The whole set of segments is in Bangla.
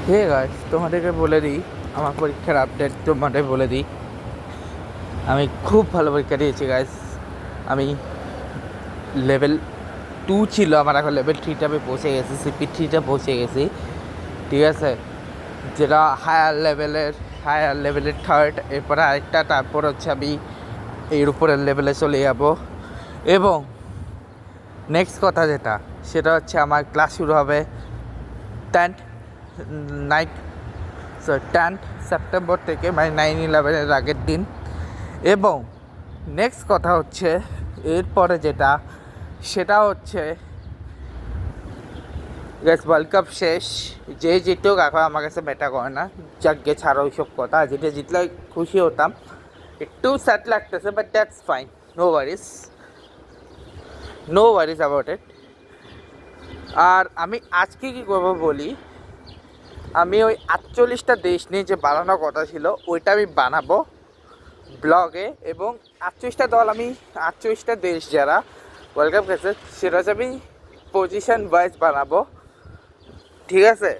হে গাইস, তোমাদেরকে বলে দিই আমার পরীক্ষার আপডেট তোমাদের বলে দিই। আমি খুব ভালো পরীক্ষা দিয়েছি গাইস। আমি লেভেল 2 ছিল, আমার এখন লেভেল 3টা আমি পৌঁছে গেছি, CP3টা পৌঁছে গেছি। ঠিক আছে, যেটা হায়ার লেভেলের থার্ড, এরপরে আরেকটা, তারপর হচ্ছে আমি এর উপরের লেভেলে চলে যাব। এবং নেক্সট কথা যেটা, সেটা হচ্ছে আমার ক্লাস শুরু হবে 10th সেপ্টেম্বর থেকে, মানে 9/11-এর আগের দিন। এবং নেক্সট কথা হচ্ছে এরপরে যেটা, সেটা হচ্ছে গ্যাস ওয়ার্ল্ড কাপ শেষ, যে জিতুক এখন আমার কাছে ম্যাটার করে না। যাক গে, ছাড়ো ওইসব কথা, যেটা জিতলে খুশি হতাম। একটু স্যাড লাগতেছে, but that's fine, no Warsi about it. আর আমি আজকে কী করবো বলি, আমি ওই 48টা দেশ নিয়ে যে বানানোর কথা ছিল ওইটা আমি বানাবো ব্লগে। এবং 48টা দল, আমি 48টা দেশ যারা ওয়ার্ল্ড কাপ খেলছে সেটা হচ্ছে আমি পজিশন ওয়াইজ বানাবো। ঠিক আছে,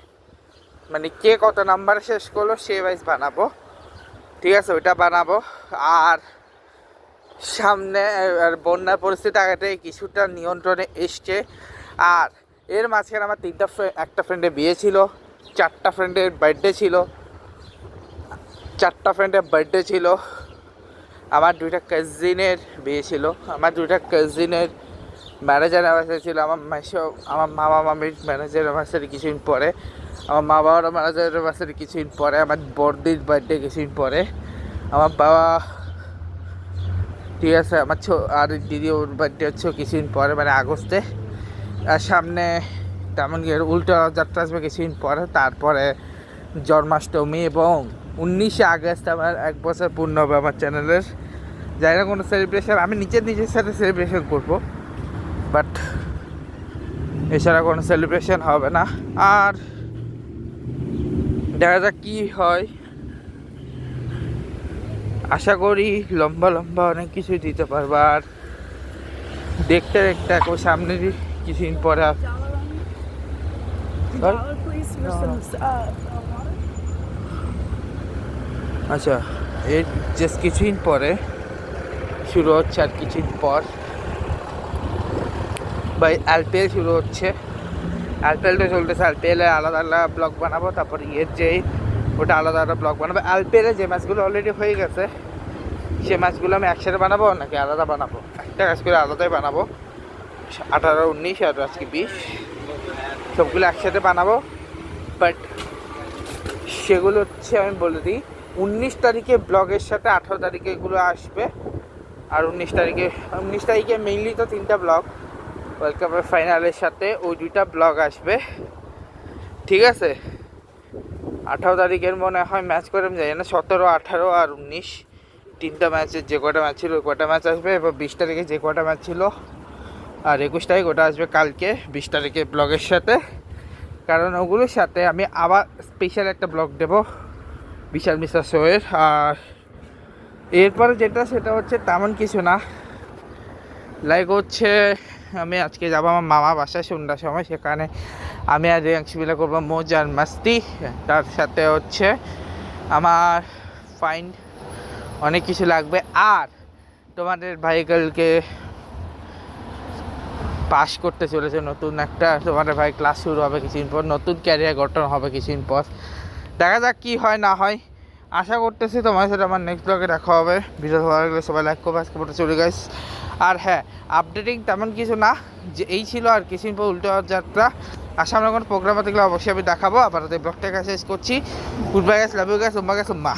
মানে কে কত নাম্বারে শেষ করলো সে ওয়াইজ বানাবো। ঠিক আছে, ওইটা বানাবো। আর সামনে বন্যার পরিস্থিতি আগে থেকে কিছুটা নিয়ন্ত্রণে এসছে। আর এর মাঝখানে আমার একটা ফ্রেন্ডের বিয়ে ছিল, 4টা ফ্রেন্ডের বার্থডে ছিল, আমার 2টা কাজিনের বিয়ে ছিল, আমার 2টা কাজিনের ম্যারেজ অ্যানিভার্সারি ছিল, আমার মামা মামির ম্যারেজ অ্যানিভার্সারি কিছুদিন পরে, আমার মা বাবার ম্যারেজ অ্যানিভার্সারি কিছুদিন পরে, আমার বড়দির বার্থডে কিছুদিন পরে, আমার বাবা, ঠিক আছে, আমার আর দিদি ওর বার্থডে হচ্ছে কিছুদিন পরে, মানে আগস্টে। আর সামনে তেমন উল্টো যাত্রা আসবে কিছুদিন পরে, তারপরে জন্মাষ্টমী, এবং 19শে আগস্ট আমার 1 বছর পূর্ণ হবে আমার চ্যানেলের। যাই না কোনো সেলিব্রেশন, আমি নিজের সাথে সেলিব্রেশন করবো, বাট এছাড়া কোনো সেলিব্রেশন হবে না। আর দেখা যাক কী হয়, আশা করি লম্বা অনেক কিছুই দিতে পারবো। আর দেখতে সামনেরই কিছুদিন পরে আচ্ছা, এর জাস্ট কিছুদিন পরে শুরু হচ্ছে, আর কিছুদিন পর বা IPL শুরু হচ্ছে। IPLটা চলতেছে, IPL আলাদা ব্লগ বানাবো, তারপর ওটা আলাদা ব্লগ বানাবো। IPL যে ম্যাচগুলো অলরেডি হয়ে গেছে সে ম্যাচগুলো আমি একসাথে বানাবো নাকি আলাদা বানাবো, একটা কাজ করে আলাদাই বানাবো। 18, 19 আর আজকে 20, সবগুলো একসাথে বানাবো। বাট সেগুলো হচ্ছে, আমি বলে দিই, 19 তারিখে ব্লগের সাথে 18 তারিখে এগুলো আসবে। আর 19 তারিখে মেইনলি তো 3টা ব্লগ, ওয়ার্ল্ড কাপের ফাইনালের সাথে ওই 2টা ব্লগ আসবে। ঠিক আছে, 18 তারিখের মনে হয় ম্যাচ করে, আমি জানি না, 17, 18 আর 19 3টা ম্যাচের যে কটা ম্যাচ ছিল ওই কটা ম্যাচ আসবে। এবার 20 তারিখে যে কটা ম্যাচ ছিল, আর 21 তারিখ ওটা আসবে কালকে 20 তারিখে ব্লগের সাথে। কারণ ওগুলোর সাথে আমি আবার স্পেশাল একটা ব্লগ দেবো বিশাল মিশ্রা শোয়ের। আর এরপরে যেটা, সেটা হচ্ছে তেমন কিছু না, লাইক হচ্ছে আমি আজকে যাবো আমার মামা বাসায় সন্ধ্যার সময়, সেখানে আমি আর রিয়াংশ মিলে করবো মৌজ আর মাস্তি। তার সাথে হচ্ছে আমার ফাইন অনেক কিছু লাগবে। আর তোমাদের ভাইকেলকে পাস করতে চলেছে নতুন একটা, তোমাদের ভাই ক্লাস শুরু হবে কিছুদিন পর, নতুন ক্যারিয়ার গঠন হবে কিছুদিন পর। দেখা যাক কী হয় না হয়, আশা করতেছি তোমার সাথে আমার নেক্সট ব্লগে দেখা হবে। ভিডিও ভালো লাগলে সবাই লাইক করবে, আজকে পরে চলে গাইস। আর হ্যাঁ, আপডেটিং তেমন কিছু না, যে এই ছিল আর কিছুদিন পর উল্টো যাত্রা। আর সামনে কোনো প্রোগ্রাম থাকলে অবশ্যই আমি দেখাবো। আবার ব্লগটা শেষ করছি। Good bye guys, love you guys, উম্মা গাইস, উম্মা।